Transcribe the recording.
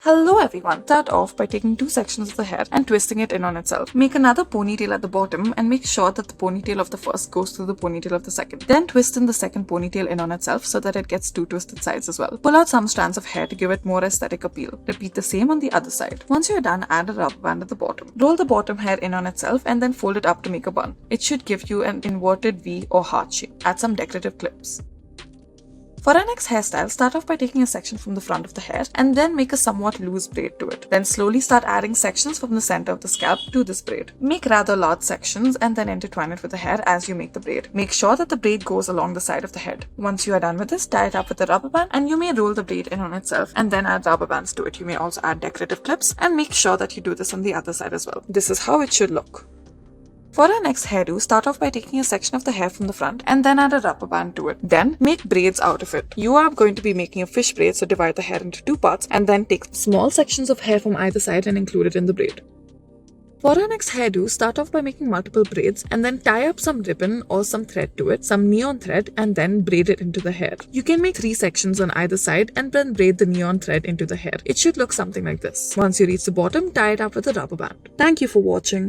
Hello everyone. Start off by taking two sections of the hair and twisting it in on itself. Make another ponytail at the bottom and make sure that the ponytail of the first goes through the ponytail of the second. Then twist in the second ponytail in on itself so that it gets two twisted sides as well. Pull out some strands of hair to give it more aesthetic appeal. Repeat the same on the other side. Once you're done, add a rubber band at the bottom. Roll the bottom hair in on itself and then fold it up to make a bun. It should give you an inverted V or heart shape. Add some decorative clips. For our next hairstyle, start off by taking a section from the front of the hair and then make a somewhat loose braid to it. Then slowly start adding sections from the center of the scalp to this braid. Make rather large sections and then intertwine it with the hair as you make the braid. Make sure that the braid goes along the side of the head. Once you are done with this, tie it up with a rubber band and you may roll the braid in on itself and then add rubber bands to it. You may also add decorative clips and make sure that you do this on the other side as well. This is how it should look. For our next hairdo, start off by taking a section of the hair from the front and then add a rubber band to it. Then make braids out of it. You are going to be making a fish braid, so divide the hair into two parts and then take small sections of hair from either side and include it in the braid. For our next hairdo, start off by making multiple braids and then tie up some ribbon or some thread to it, some neon thread, and then braid it into the hair. You can make 3 sections on either side and then braid the neon thread into the hair. It should look something like this. Once you reach the bottom, tie it up with a rubber band. Thank you for watching.